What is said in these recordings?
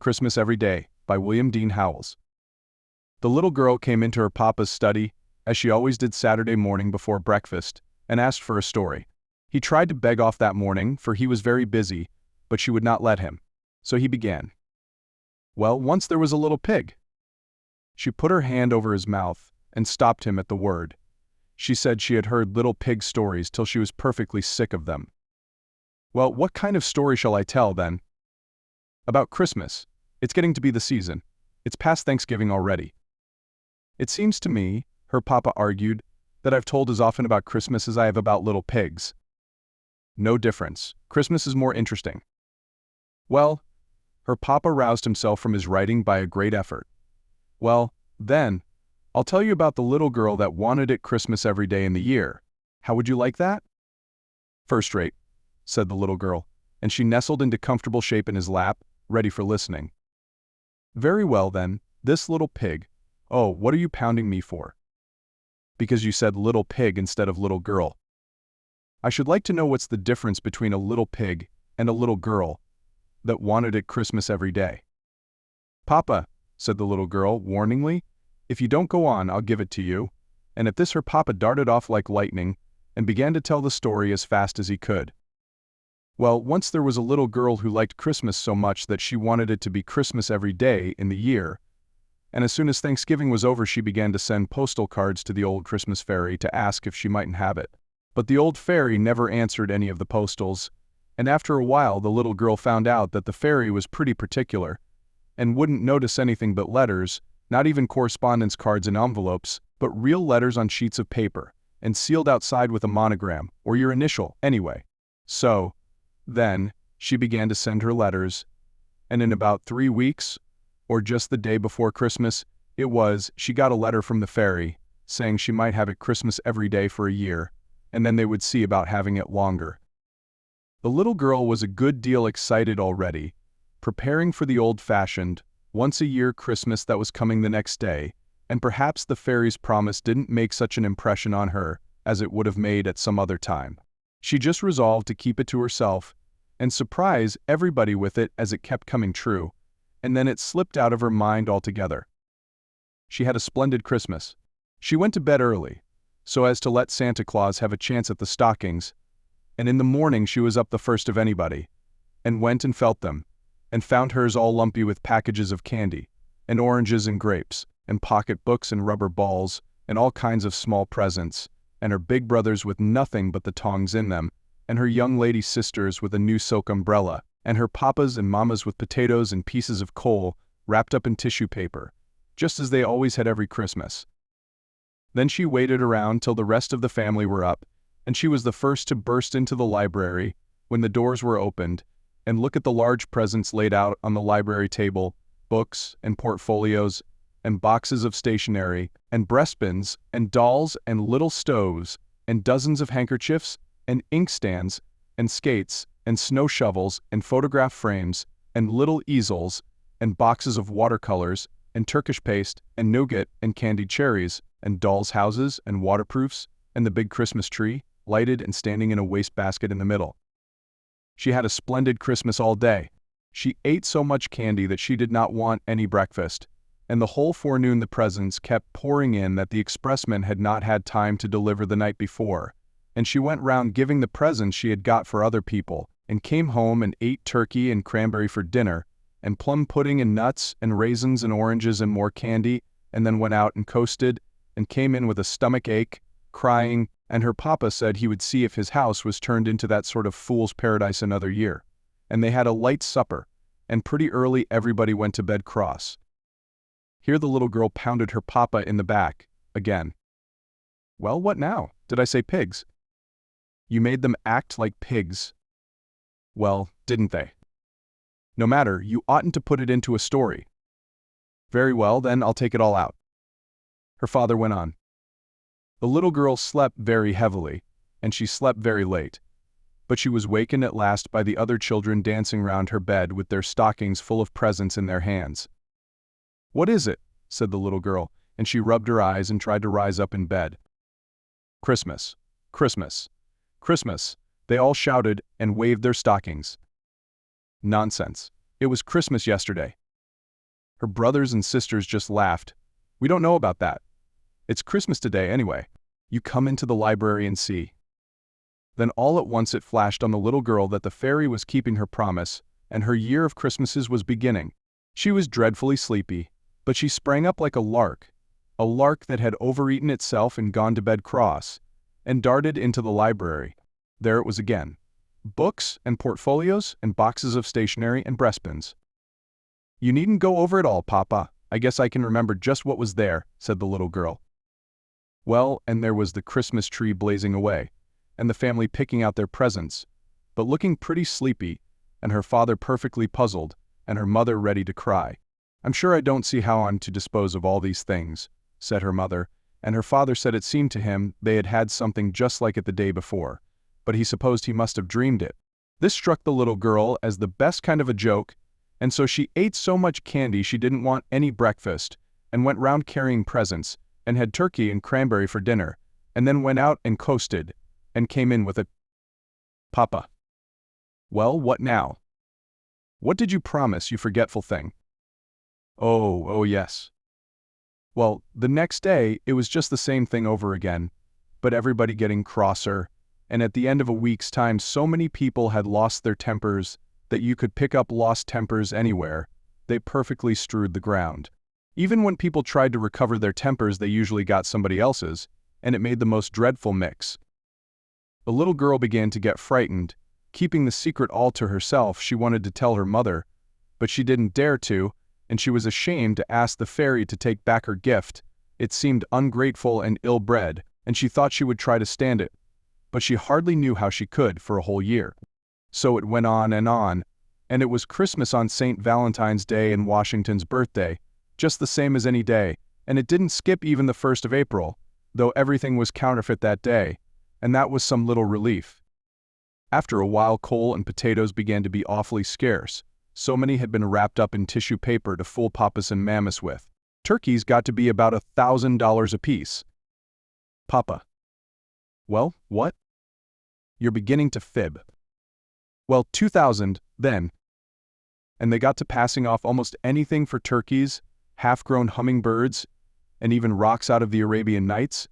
Christmas Every Day by William Dean Howells. The little girl came into her papa's study, as she always did Saturday morning before breakfast, and asked for a story. He tried to beg off that morning, for he was very busy, but she would not let him. So he began. Well, once there was a little pig. She put her hand over his mouth and stopped him at the word. She said she had heard little pig stories till she was perfectly sick of them. Well, what kind of story shall I tell, then? About Christmas. It's getting to be the season. It's past Thanksgiving already. It seems to me, her papa argued, that I've told as often about Christmas as I have about little pigs. No difference. Christmas is more interesting. Well, her papa roused himself from his writing by a great effort. Well, then, I'll tell you about the little girl that wanted it Christmas every day in the year. How would you like that? First rate, said the little girl, and she nestled into comfortable shape in his lap, ready for listening. Very well then, this little pig. Oh, what are you pounding me for? Because you said little pig instead of little girl. I should like to know what's the difference between a little pig and a little girl that wanted it Christmas every day. Papa, said the little girl warningly, if you don't go on, I'll give it to you. And at this her papa darted off like lightning and began to tell the story as fast as he could. Well, once there was a little girl who liked Christmas so much that she wanted it to be Christmas every day in the year, and as soon as Thanksgiving was over she began to send postal cards to the old Christmas fairy to ask if she mightn't have it. But the old fairy never answered any of the postals, and after a while the little girl found out that the fairy was pretty particular, and wouldn't notice anything but letters, not even correspondence cards in envelopes, but real letters on sheets of paper, and sealed outside with a monogram, or your initial, anyway. So, then, she began to send her letters, and in about 3 weeks, or just the day before Christmas, she got a letter from the fairy, saying she might have it Christmas every day for a year, and then they would see about having it longer. The little girl was a good deal excited already, preparing for the old-fashioned, once-a-year Christmas that was coming the next day, and perhaps the fairy's promise didn't make such an impression on her as it would have made at some other time. She just resolved to keep it to herself and surprise everybody with it as it kept coming true, and then it slipped out of her mind altogether. She had a splendid Christmas. She went to bed early, so as to let Santa Claus have a chance at the stockings, and in the morning she was up the first of anybody, and went and felt them, and found hers all lumpy with packages of candy, and oranges and grapes, and pocket-books and rubber balls, and all kinds of small presents, and her big brothers with nothing but the tongs in them, and her young lady sisters with a new silk umbrella, and her papas and mamas with potatoes and pieces of coal wrapped up in tissue paper, just as they always had every Christmas. Then she waited around till the rest of the family were up, and she was the first to burst into the library when the doors were opened, and look at the large presents laid out on the library table, books and portfolios, and boxes of stationery, and breastpins, and dolls, and little stoves, and dozens of handkerchiefs, and inkstands, and skates, and snow shovels, and photograph frames, and little easels, and boxes of watercolors, and Turkish paste, and nougat, and candied cherries, and dolls' houses, and waterproofs, and the big Christmas tree, lighted and standing in a wastebasket in the middle. She had a splendid Christmas all day. She ate so much candy that she did not want any breakfast, and the whole forenoon the presents kept pouring in that the expressman had not had time to deliver the night before, and she went round giving the presents she had got for other people, and came home and ate turkey and cranberry for dinner, and plum pudding and nuts and raisins and oranges and more candy, and then went out and coasted, and came in with a stomach ache, crying, and her papa said he would see if his house was turned into that sort of fool's paradise another year. And they had a light supper, and pretty early everybody went to bed cross. Here the little girl pounded her papa in the back, again. Well, what now? Did I say pigs? You made them act like pigs. Well, didn't they? No matter, you oughtn't to put it into a story. Very well, then I'll take it all out. Her father went on. The little girl slept very heavily, and she slept very late, but she was wakened at last by the other children dancing round her bed with their stockings full of presents in their hands. What is it? Said the little girl, and she rubbed her eyes and tried to rise up in bed. Christmas, Christmas, Christmas, they all shouted and waved their stockings. Nonsense. It was Christmas yesterday. Her brothers and sisters just laughed. "We don't know about that. It's Christmas today anyway. You come into the library and see." Then all at once it flashed on the little girl that the fairy was keeping her promise, and her year of Christmases was beginning. She was dreadfully sleepy, but she sprang up like a lark that had overeaten itself and gone to bed cross, and darted into the library. There it was again. Books and portfolios and boxes of stationery and breastpins. "You needn't go over it all, Papa. I guess I can remember just what was there," said the little girl. Well, and there was the Christmas tree blazing away, and the family picking out their presents, but looking pretty sleepy, and her father perfectly puzzled, and her mother ready to cry. "I'm sure I don't see how I'm to dispose of all these things," said her mother, and her father said it seemed to him they had had something just like it the day before, but he supposed he must have dreamed it. This struck the little girl as the best kind of a joke, and so she ate so much candy she didn't want any breakfast, and went round carrying presents, and had turkey and cranberry for dinner, and then went out and coasted, and came in with it. "Papa." "Well, what now?" "What did you promise, you forgetful thing?" Oh, yes." Well, the next day, it was just the same thing over again, but everybody getting crosser, and at the end of a week's time so many people had lost their tempers that you could pick up lost tempers anywhere. They perfectly strewed the ground. Even when people tried to recover their tempers, they usually got somebody else's, and it made the most dreadful mix. The little girl began to get frightened. Keeping the secret all to herself, she wanted to tell her mother, but she didn't dare to, and she was ashamed to ask the fairy to take back her gift. It seemed ungrateful and ill-bred, and she thought she would try to stand it, but she hardly knew how she could for a whole year. So it went on, and it was Christmas on St. Valentine's Day and Washington's birthday, just the same as any day, and it didn't skip even the 1st of April, though everything was counterfeit that day, and that was some little relief. After a while, coal and potatoes began to be awfully scarce. So many had been wrapped up in tissue paper to fool papas and mammas with. Turkeys got to be about $1,000 apiece. "Papa." "Well, what?" "You're beginning to fib." "Well, 2,000, then." And they got to passing off almost anything for turkeys, half-grown hummingbirds, and even rocks out of the Arabian Nights.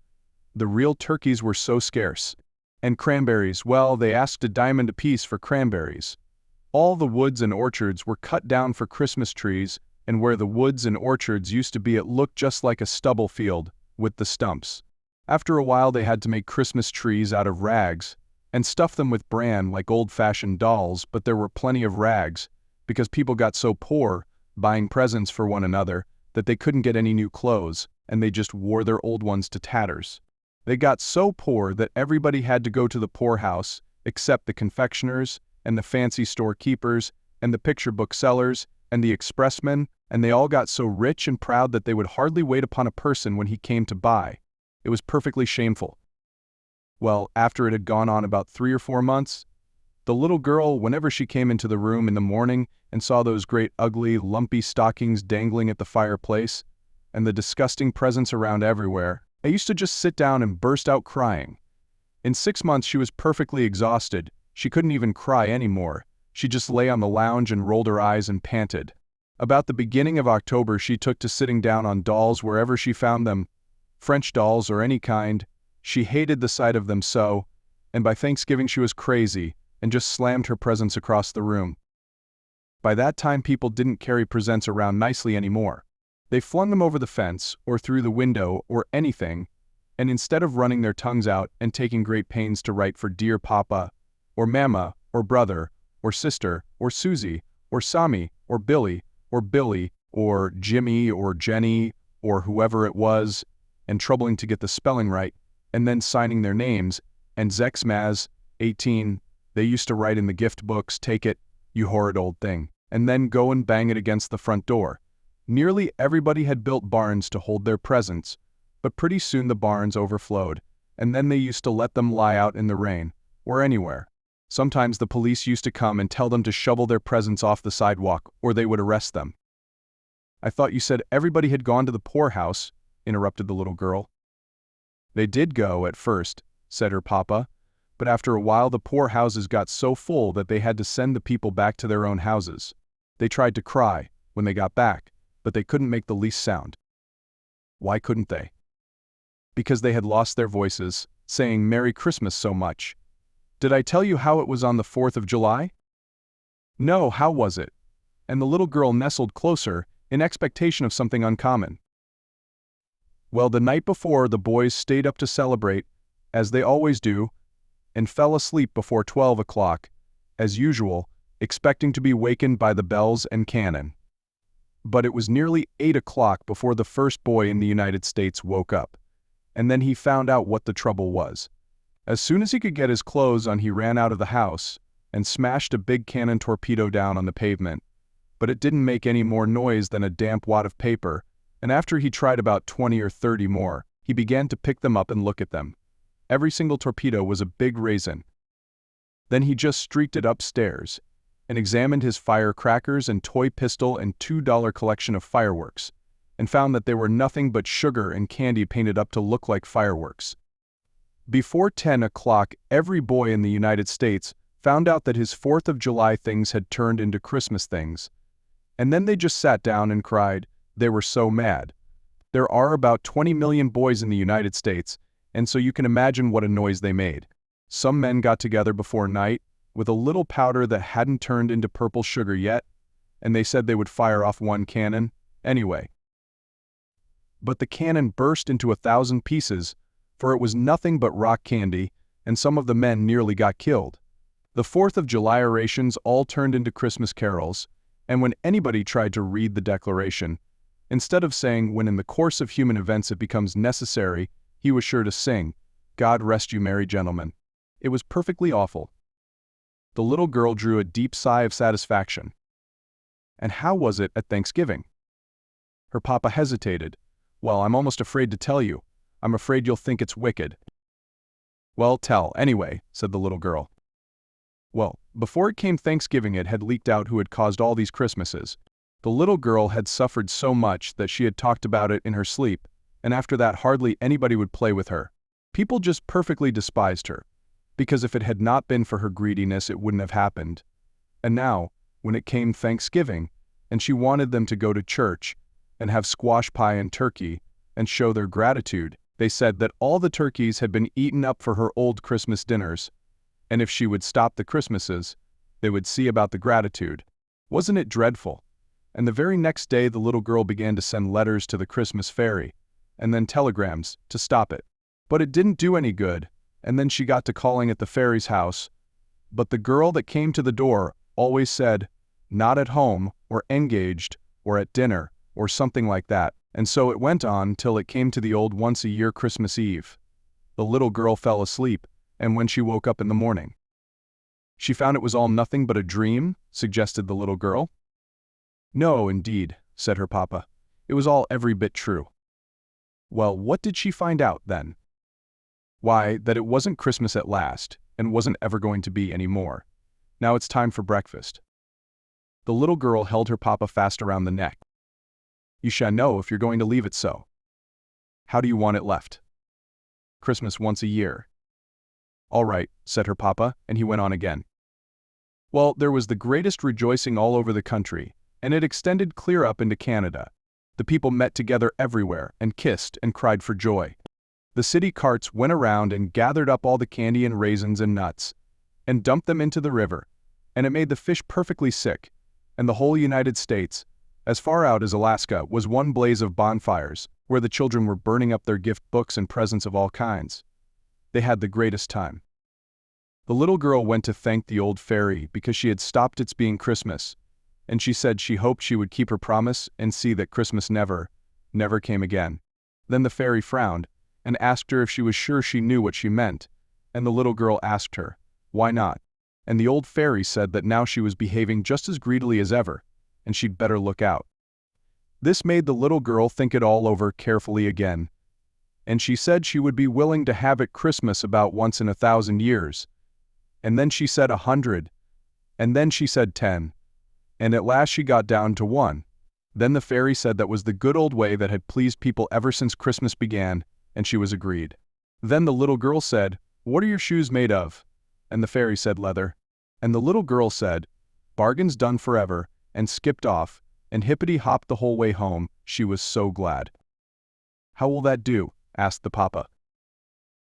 The real turkeys were so scarce. And cranberries, well, they asked a diamond apiece for cranberries. All the woods and orchards were cut down for Christmas trees, and where the woods and orchards used to be it looked just like a stubble field, with the stumps. After a while they had to make Christmas trees out of rags, and stuff them with bran like old-fashioned dolls, but there were plenty of rags, because people got so poor, buying presents for one another, that they couldn't get any new clothes, and they just wore their old ones to tatters. They got so poor that everybody had to go to the poorhouse, except the confectioners, and the fancy store keepers, and the picture book sellers, and the expressmen, and they all got so rich and proud that they would hardly wait upon a person when he came to buy. It was perfectly shameful. Well, after it had gone on about 3 or 4 months, the little girl, whenever she came into the room in the morning and saw those great ugly, lumpy stockings dangling at the fireplace, and the disgusting presents around everywhere, I used to just sit down and burst out crying. In 6 months she was perfectly exhausted. She couldn't even cry anymore. She just lay on the lounge and rolled her eyes and panted. About the beginning of October she took to sitting down on dolls wherever she found them, French dolls or any kind. She hated the sight of them so, and by Thanksgiving she was crazy, and just slammed her presents across the room. By that time people didn't carry presents around nicely anymore. They flung them over the fence, or through the window, or anything, and instead of running their tongues out and taking great pains to write for dear Papa, or Mama, or brother, or sister, or Susie, or Sammy, or Billy, or Jimmy, or Jenny, or whoever it was, and troubling to get the spelling right, and then signing their names, and Zexmaz, 18, they used to write in the gift books, "Take it, you horrid old thing," and then go and bang it against the front door. Nearly everybody had built barns to hold their presents, but pretty soon the barns overflowed, and then they used to let them lie out in the rain, or anywhere. Sometimes the police used to come and tell them to shovel their presents off the sidewalk, or they would arrest them. "I thought you said everybody had gone to the poorhouse," interrupted the little girl. "They did go at first," said her papa, "but after a while the poor houses got so full that they had to send the people back to their own houses. They tried to cry when they got back, but they couldn't make the least sound. Why couldn't they? Because they had lost their voices, saying Merry Christmas so much. Did I tell you how it was on the 4th of July? No, how was it? And the little girl nestled closer, in expectation of something uncommon. Well, the night before, the boys stayed up to celebrate, as they always do, and fell asleep before 12 o'clock, as usual, expecting to be wakened by the bells and cannon. But it was nearly 8 o'clock before the first boy in the United States woke up, and then he found out what the trouble was. As soon as he could get his clothes on, he ran out of the house and smashed a big cannon torpedo down on the pavement. But it didn't make any more noise than a damp wad of paper, and after he tried about 20 or 30 more, he began to pick them up and look at them. Every single torpedo was a big raisin. Then he just streaked it upstairs and examined his firecrackers and toy pistol and $2 collection of fireworks, and found that they were nothing but sugar and candy painted up to look like fireworks. Before 10 o'clock, every boy in the United States found out that his 4th of July things had turned into Christmas things. And then they just sat down and cried. They were so mad. There are about 20 million boys in the United States, and so you can imagine what a noise they made. Some men got together before night with a little powder that hadn't turned into purple sugar yet, and they said they would fire off one cannon anyway. But the cannon burst into 1,000 pieces, for it was nothing but rock candy, and some of the men nearly got killed. The 4th of July orations all turned into Christmas carols, and when anybody tried to read the Declaration, instead of saying, "When in the course of human events it becomes necessary," he was sure to sing, "God rest you merry gentlemen." It was perfectly awful. The little girl drew a deep sigh of satisfaction. And how was it at Thanksgiving? Her papa hesitated. "Well, I'm almost afraid to tell you. I'm afraid you'll think it's wicked." "Well, tell, anyway," said the little girl. Well, before it came Thanksgiving, it had leaked out who had caused all these Christmases. The little girl had suffered so much that she had talked about it in her sleep, and after that hardly anybody would play with her. People just perfectly despised her, because if it had not been for her greediness it wouldn't have happened. And now, when it came Thanksgiving, and she wanted them to go to church, and have squash pie and turkey, and show their gratitude, they said that all the turkeys had been eaten up for her old Christmas dinners, and if she would stop the Christmases, they would see about the gratitude. Wasn't it dreadful? And the very next day the little girl began to send letters to the Christmas fairy, and then telegrams, to stop it. But it didn't do any good, and then she got to calling at the fairy's house. But the girl that came to the door always said, "Not at home," or "engaged," or "at dinner," or something like that, and so it went on till it came to the old once-a-year Christmas Eve. The little girl fell asleep, and when she woke up in the morning, she found it was all nothing but a dream, suggested the little girl. "No, indeed," said her papa. "It was all every bit true." Well, what did she find out, then? Why, that it wasn't Christmas at last, and wasn't ever going to be any more. Now it's time for breakfast. The little girl held her papa fast around the neck. "You shall know if you're going to leave it so." "How do you want it left?" "Christmas once a year." "All right," said her papa, and he went on again. Well, there was the greatest rejoicing all over the country, and it extended clear up into Canada. The people met together everywhere, and kissed and cried for joy. The city carts went around and gathered up all the candy and raisins and nuts, and dumped them into the river, and it made the fish perfectly sick, and the whole United States, as far out as Alaska, was one blaze of bonfires, where the children were burning up their gift books and presents of all kinds. They had the greatest time. The little girl went to thank the old fairy because she had stopped its being Christmas, and she said she hoped she would keep her promise and see that Christmas never came again. Then the fairy frowned and asked her if she was sure she knew what she meant, and the little girl asked her, why not? And the old fairy said that now she was behaving just as greedily as ever, and she'd better look out. This made the little girl think it all over carefully again, and she said she would be willing to have it Christmas about once in 1,000 years. And then she said 100, and then she said 10, and at last she got down to 1. Then the fairy said that was the good old way that had pleased people ever since Christmas began, and she was agreed. Then the little girl said, "What are your shoes made of?" And the fairy said, "Leather." And the little girl said, "Bargain's done forever," and skipped off, and hippity-hopped the whole way home. She was so glad. "How will that do?" asked the papa.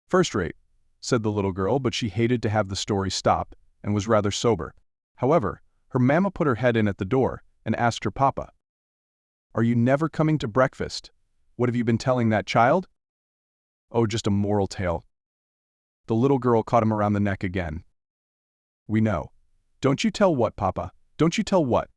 "First rate," said the little girl, but she hated to have the story stop and was rather sober. However, her mamma put her head in at the door and asked her papa, "Are you never coming to breakfast? What have you been telling that child?" "Oh, just a moral tale." The little girl caught him around the neck again. "We know. Don't you tell what, papa? Don't you tell what?"